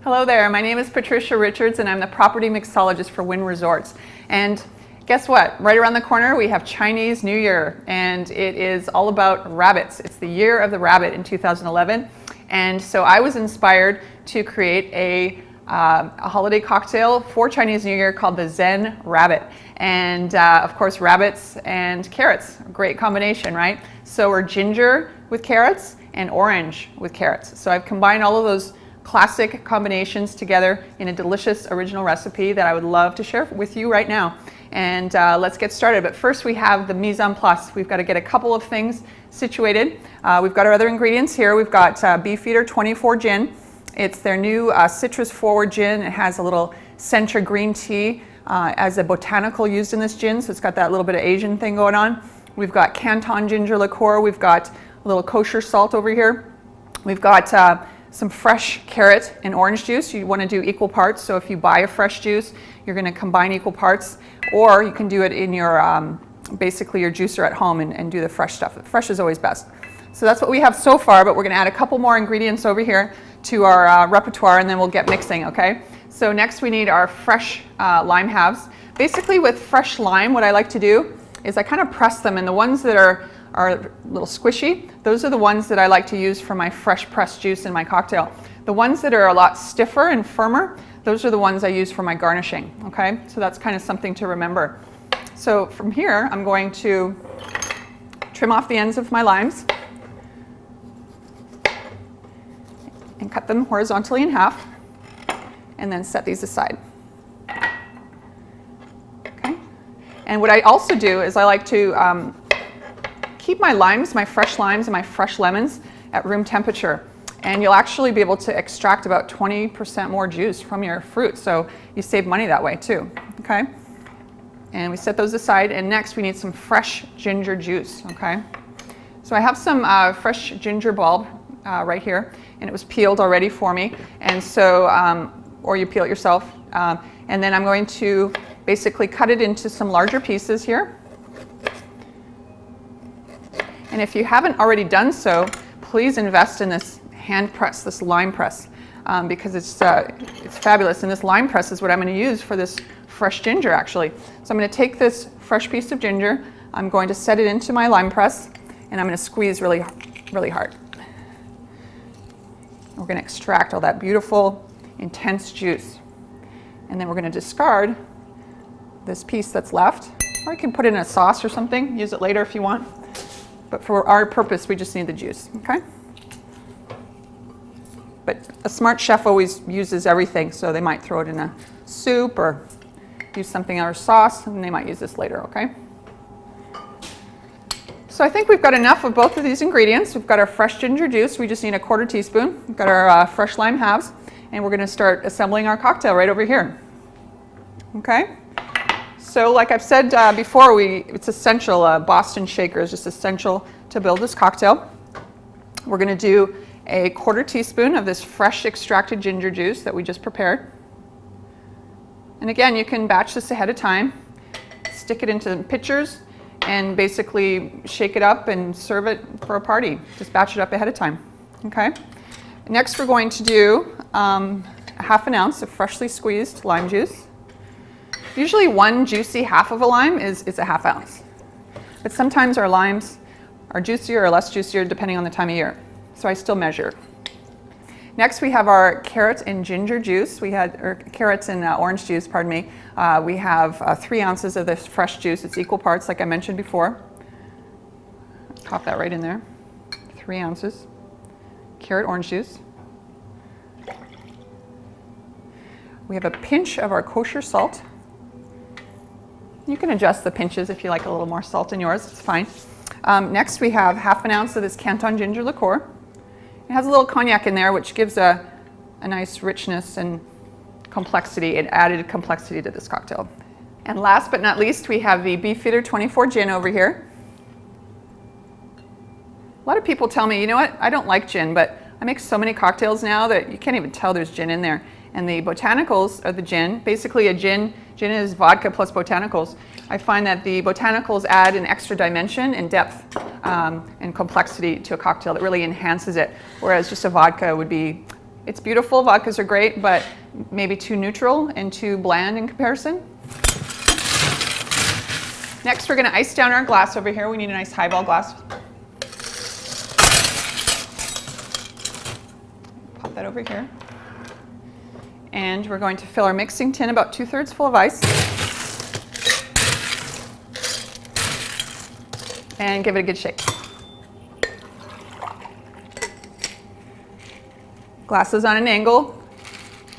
Hello there, my name is Patricia Richards and I'm the property mixologist for Wynn Resorts. And guess what? Right around the corner we have Chinese New Year, and it is all about rabbits. It's the year of the rabbit in 2011. And so I was inspired to create a holiday cocktail for Chinese New Year called the Zen Rabbit. And of course, rabbits and carrots, great combination, right? So we're ginger with carrots and orange with carrots. So I've combined all of those classic combinations together in a delicious original recipe that I would love to share with you right now. And let's get started. But first we have the mise en place. We've got to get a couple of things situated. We've got our other ingredients here. We've got Beefeater 24 gin. It's their new citrus forward gin. It has a little Sencha green tea as a botanical used in this gin, so it's got that little bit of Asian thing going on. We've got Canton ginger liqueur. We've got a little kosher salt over here. We've got some fresh carrot and orange juice. You want to do equal parts, so if you buy a fresh juice, you're going to combine equal parts, or you can do it in your basically your juicer at home and do the fresh stuff. The fresh is always best. So that's what we have so far, but we're going to add a couple more ingredients over here to our repertoire, and then we'll get mixing, okay? So next we need our fresh lime halves. Basically with fresh lime, what I like to do is I kind of press them, and the ones that are a little squishy, those are the ones that I like to use for my fresh pressed juice in my cocktail. The ones that are a lot stiffer and firmer, those are the ones I use for my garnishing, okay? So that's kind of something to remember. So from here, I'm going to trim off the ends of my limes and cut them horizontally in half, and then set these aside. Okay? And what I also do is I like to keep my limes, my fresh limes and my fresh lemons at room temperature. And you'll actually be able to extract about 20% more juice from your fruit. So you save money that way too, okay? And we set those aside, and next we need some fresh ginger juice, okay? So I have some fresh ginger bulb right here, and it was peeled already for me. And so, or you peel it yourself. And then I'm going to basically cut it into some larger pieces here. And if you haven't already done so, please invest in this hand press, this lime press, because it's fabulous. And this lime press is what I'm going to use for this fresh ginger, actually. So I'm going to take this fresh piece of ginger, I'm going to set it into my lime press, and I'm going to squeeze really, really hard. We're going to extract all that beautiful, intense juice. And then we're going to discard this piece that's left, or you can put it in a sauce or something, use it later if you want. But for our purpose, we just need the juice, okay? But a smart chef always uses everything, so they might throw it in a soup or use something in our sauce, and they might use this later, okay? So I think we've got enough of both of these ingredients. We've got our fresh ginger juice. We just need a 1/4 teaspoon. We've got our fresh lime halves, and we're going to start assembling our cocktail right over here, okay? So like I've said before, it's essential, Boston shaker is just essential to build this cocktail. We're going to do a 1/4 teaspoon of this fresh extracted ginger juice that we just prepared. And again, you can batch this ahead of time, stick it into pitchers, and basically shake it up and serve it for a party. Just batch it up ahead of time, okay? Next we're going to do 1/2 ounce of freshly squeezed lime juice. Usually one juicy half of a lime is a 1/2 ounce. But sometimes our limes are juicier or less juicier depending on the time of year. So I still measure. Next we have our carrot and ginger juice. Carrots and orange juice, pardon me. We have 3 ounces of this fresh juice. It's equal parts like I mentioned before. Pop that right in there. 3 ounces. Carrot orange juice. We have a pinch of our kosher salt. You can adjust the pinches if you like a little more salt in yours, it's fine. Next we have 1/2 ounce of this Canton ginger liqueur. It has a little cognac in there, which gives a nice richness and complexity, and added complexity to this cocktail. And last but not least, we have the Beefeater 24 gin over here. A lot of people tell me, you know what, I don't like gin, but I make so many cocktails now that you can't even tell there's gin in there. And the botanicals are the gin. Basically a gin is vodka plus botanicals. I find that the botanicals add an extra dimension and depth and complexity to a cocktail that really enhances it, whereas just a vodka would be It's beautiful, vodkas are great, but maybe too neutral and too bland in comparison. Next, we're going to ice down our glass over here. We need a nice highball glass. Pop that over here. And we're going to fill our mixing tin about 2/3 full of ice. And give it a good shake. Glass is on an angle.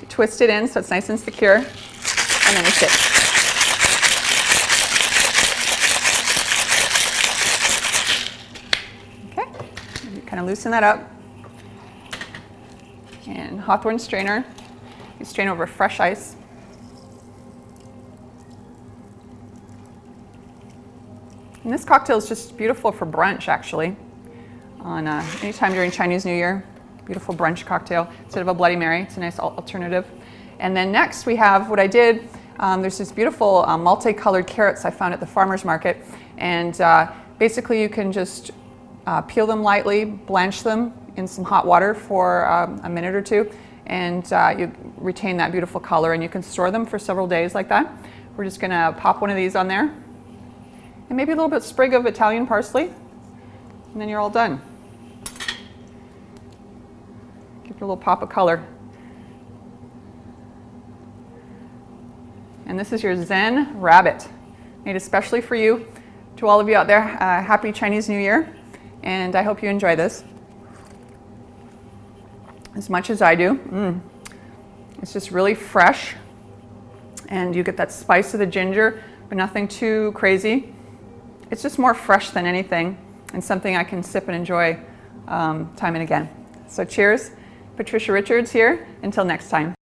You twist it in so it's nice and secure. And then you shake. Kind of loosen that up. And Hawthorne strainer. You strain over fresh ice. And this cocktail is just beautiful for brunch, actually. On anytime during Chinese New Year, beautiful brunch cocktail instead of a Bloody Mary. It's a nice alternative. And then next we have what I did. There's this beautiful multicolored carrots I found at the farmer's market, and basically you can just peel them lightly, blanch them in some hot water for a minute or two, and you retain that beautiful color, and you can store them for several days like that. We're just going to pop one of these on there, and maybe a little bit sprig of Italian parsley, and then you're all done. Give it a little pop of color. And this is your Zen Rabbit, made especially for you. To all of you out there, happy Chinese New Year. And I hope you enjoy this as much as I do. It's just really fresh, and you get that spice of the ginger, but nothing too crazy. It's just more fresh than anything, and something I can sip and enjoy time and again. So cheers. Patricia Richards here. Until next time.